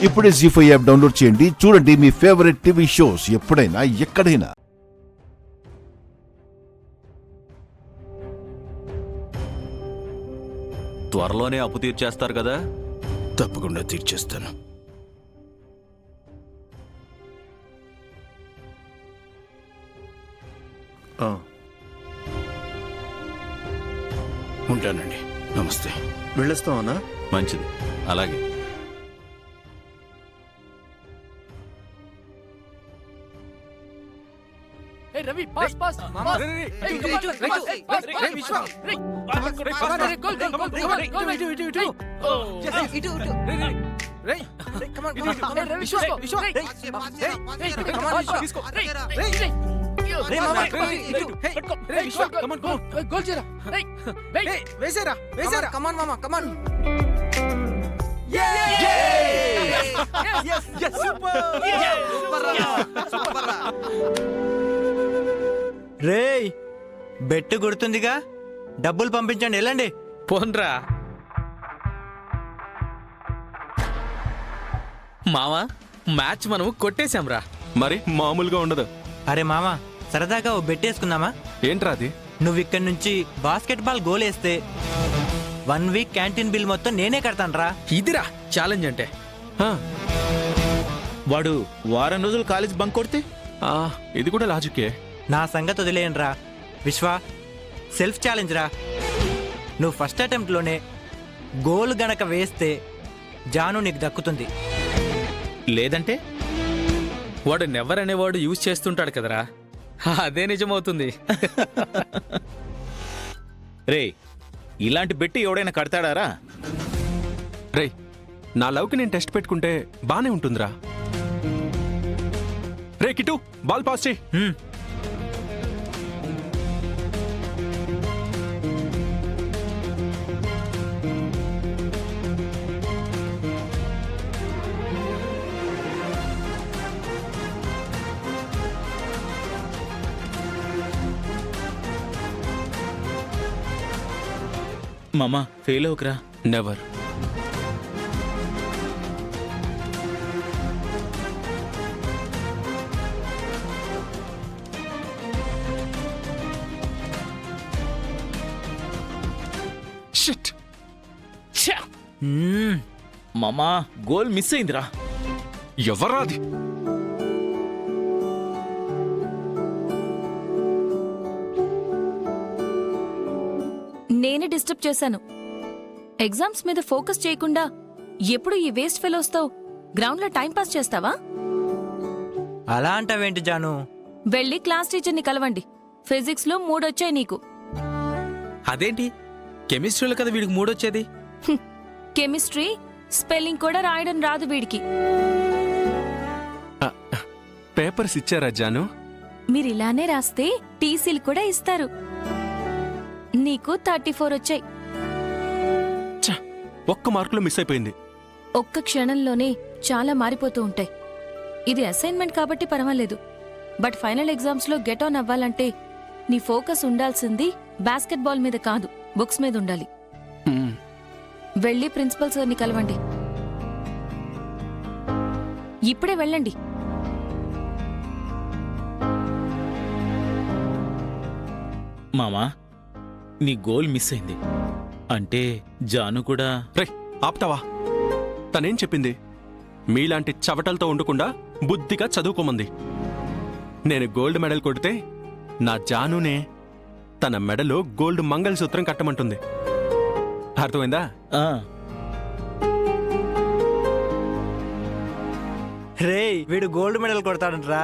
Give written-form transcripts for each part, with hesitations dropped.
ఇప్పుడే జీ5 app download చేయండి. చూడండి మీ ఫేవరెట్ టీవీ షోస్ ఎప్పుడైనా ఎక్కడైనా. త్వరలోనే అప్పు తీర్చేస్తారు కదా? తప్పకుండా తీర్చేస్తాను. ఉంటానండి. నమస్తే. వెళ్ళొస్తామన్నా. మంచిది, అలాగే. రవి పాస్ పాస్ వేసేరా వేసేరా కమాన్ మామా కమాన్. రేయ్, బెట్టు గుర్తుందిగా? డబ్బులు పంపించండి, వెళ్ళండి. పోన్రా మావా, మ్యాచ్ మనం కొట్టేశాంరా. మరి మామూలుగా ఉండదు. అరే మామా, సరదాగా ఓ బెట్టేసుకుందామా? ఏంట్రా అది? నువ్వు ఇక్కడి నుంచి బాస్కెట్బాల్ గోల్ వేస్తే 1 వీక్ క్యాంటీన్ బిల్ మొత్తం నేనే కడతానురా. ఇదిరా ఛాలెంజ్ అంటే. వాడు వారం రోజులు కాలేజ్ బంక్ కొడితే ఇది కూడా లాజికే. నా సంగతి వదిలేయండిరా. విశ్వ, సెల్ఫ్ ఛాలెంజ్ రా. నువ్వు ఫస్ట్ అటెంప్ట్లోనే గోల్ గనక వేస్తే జాను నీకు దక్కుతుంది. లేదంటే వాడు నెవర్ అనేవాడు యూజ్ చేస్తుంటాడు కదరా, అదే నిజమవుతుంది. రే, ఇలాంటి బెట్టి ఎవడైనా కడతాడారా? రే, నా లవ్కి నేను టెస్ట్ పెట్టుకుంటే బానే ఉంటుందిరా. రే కిట్టు, బాల్ పాస్ చేయి. మామా, ఫెయిల్ అవుకురా. నెవర్. షిట్. మామా, గోల్ మిస్ అయిందిరా. ఎవర్రా అది? నేనే డిస్టర్బ్ చేశాను. ఎగ్జామ్స్ మీద ఫోకస్ చేయకుండా ఎప్పుడు ఈ వేస్ట్ ఫెలోస్తో గ్రౌండ్లో టైంపాస్ చేస్తావా? అలా అంటావేంటి జాను? వెళ్ళి క్లాస్ టీచర్ని కలవండి. ఫిజిక్స్లో 3 వచ్చాయి నీకు. అదేంటి, కెమిస్ట్రీలో కదా వీడికి 3 వచ్చేది. కెమిస్ట్రీ స్పెల్లింగ్ కూడా రాయడం రాదు వీడికి. పేపర్స్ ఇచ్చారా జాను? మీరిలానే రాస్తే టీసీలు కూడా ఇస్తారు. నీకు 34 వచ్చాయి. ఒక్క మార్కులో మిస్ అయిపోయింది. ఒక్క క్షణంలోనే చాలా మారిపోతూ ఉంటాయి. ఇది అసైన్మెంట్ కాబట్టి పర్వాలేదు, బట్ ఫైనల్ ఎగ్జామ్స్లో గెట్ ఆన్ అవ్వాలంటే నీ ఫోకస్ ఉండాల్సింది బాస్కెట్బాల్ మీద కాదు, బుక్స్ మీద ఉండాలి. వెళ్ళి ప్రిన్సిపల్ సార్ని కలవండి. ఇప్పుడే వెళ్ళండి. మామా, నీ గోల్ మిస్ అయింది అంటే జాను కూడా. రే, ఆప్తావా? తనేం చెప్పింది? మీలాంటి చవటలతో ఉండకుండా బుద్ధిగా చదువుకోమంది. నేను గోల్డ్ మెడల్ కొడితే నా జానునే తన మెడలో గోల్డ్ మంగళసూత్రం కట్టమంటుంది. అర్థమైందా? రేయ్, వీడు గోల్డ్ మెడల్ కొడతాడంట్రా.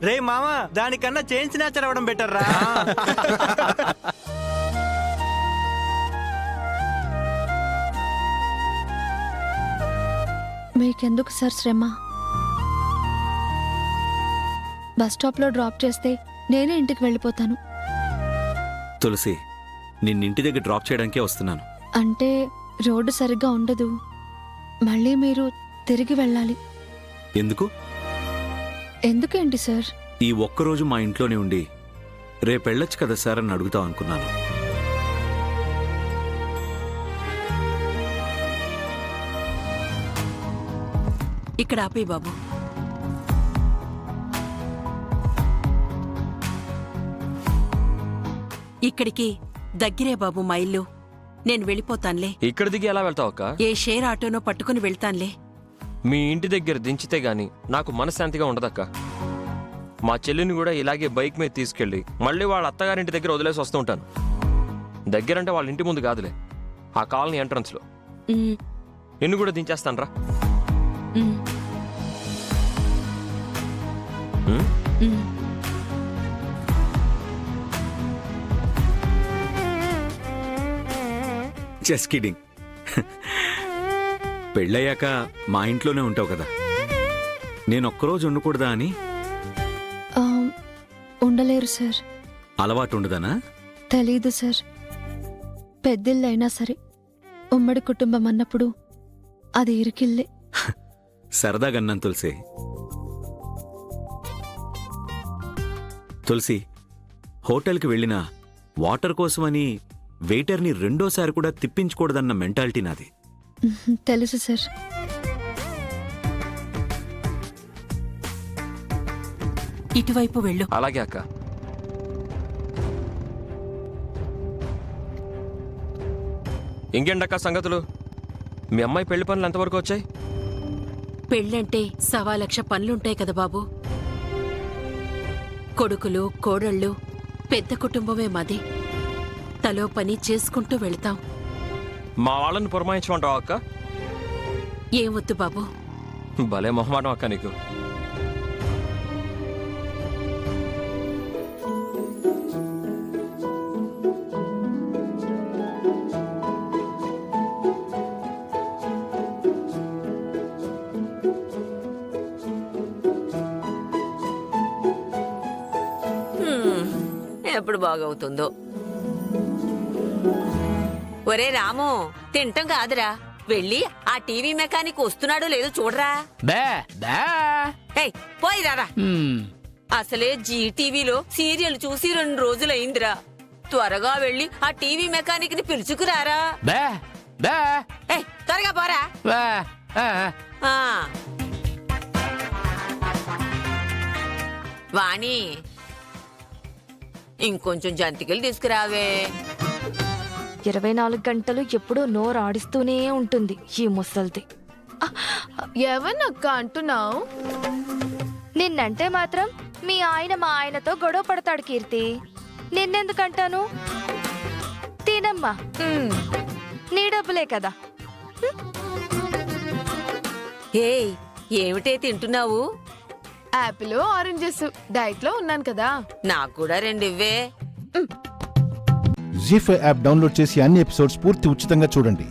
రే మామా, దానికన్నా చైన్ స్నాచర్ అవ్వడం బెటర్ రా. మీకెందుకు సార్ శ్రమ? బస్ స్టాప్లో డ్రాప్ చేస్తే నేనే ఇంటికి వెళ్ళిపోతాను. తులసి, నిన్నింటి దగ్గర డ్రాప్ చేయడానికే వస్తున్నాను. అంటే రోడ్డు సరిగ్గా ఉండదు, మళ్ళీ మీరు తిరిగి వెళ్ళాలి. ఎందుకు? ఎందుకేంటి సార్? ఈ ఒక్కరోజు మా ఇంట్లోనే ఉండి రేపెళ్ళొచ్చు కదా సార్ అని అడుగుతాం అనుకున్నాను. ఇక్కడ ఆపే బాబు. ఇక్కడికి దగ్గరే బాబు మా ఇల్లు. నేను వెళ్ళిపోతానులే. ఇక్కడ దిగి ఎలా వెళ్తావు అక్క? ఏ షేర్ ఆటోనో పట్టుకుని వెళ్తానులే. మీ ఇంటి దగ్గర దించితే గాని నాకు మనశ్శాంతిగా ఉండదక్క. మా చెల్లిని కూడా ఇలాగే బైక్ మీద తీసుకెళ్ళి మళ్ళీ వాళ్ళ అత్తగారింటి దగ్గర వదిలేసి వస్తూ ఉంటాను. దగ్గరంటే వాళ్ళ ఇంటి ముందు కాదులే, ఆ కాలనీ ఎంట్రన్స్లో. ఉమ్, నిన్ను కూడా దించేస్తాను రా. Um, um? Um. Just kidding. పెళ్ళయ్యాక మా ఇంట్లోనే ఉంటావు కదా, నేను ఒక్కరోజు ఉండకూడదా అని. ఆ, ఉండలేరు సార్. అలవాటు ఉండదనా? తెలీదు సార్. పెద్దిల్లైనా సరే ఉమ్మడి కుటుంబం అన్నప్పుడు అది ఇరికిల్లే. సరదాగన్నాను తులసి. తులసి, హోటల్కి వెళ్ళినా వాటర్ కోసమని వెయిటర్ని రెండోసారి కూడా తిప్పించకూడదన్న మెంటాలిటీ నాది. తెలుసు సార్. ఇటువైపు వెళ్ళు. అలాగే అక్క. ఇంకేంటక్క సంగతులు? మీ అమ్మాయి పెళ్లి పనులు ఎంతవరకు వచ్చాయి? పెళ్ళంటే 1,00,000 పనులుంటాయి కదా బాబు. కొడుకులు, కోడళ్ళు, పెద్ద కుటుంబమే మాది. తలో పని చేసుకుంటూ వెళతాం. మా వాళ్ళని పురమాయించమంటావా అక్క? ఏమొద్దు బాబు. భలే మొహమాటం అక్క నీకు. ఎప్పుడు బాగవుతుందో. ఒరే రాము, తింటాం కాదురా, వెళ్ళి ఆ టీవీ మెకానిక్ వస్తున్నాడో లేదో చూడరా. ఏయ్, పోయి రారా. అసలే జీ టీవీలో సీరియల్ చూసి 2 రోజులైందిరా. త్వరగా వెళ్ళి ఆ టీవీ మెకానిక్ ని పిలుచుకురారా. ఏయ్, త్వరగా పోరా. ఆ. వాణి, ఇంకొంచెం జంతికలు తీసుకురావే. 24 గంటలు ఎప్పుడూ నోరు ఆడిస్తూనే ఉంటుంది ఈ ముసల్ది. ఎవరినక్క అంటున్నావు? నిన్నంటే మాత్రం మీ ఆయన మా ఆయనతో గొడవ పడతాడు కీర్తి. నిన్నెందుకంటాను? తినమ్మా, నీ డబ్బులే కదా. ఏయ్, ఏమిటే తింటున్నావు? Apple, oranges. డైట్ లో ఉన్నాను కదా. నాకు కూడా 2 ఇవ్వే. జీ5 యాప్ డౌన్లోడ్ చేసి అన్ని ఎపిసోడ్స్ పూర్తి ఉచితంగా చూడండి.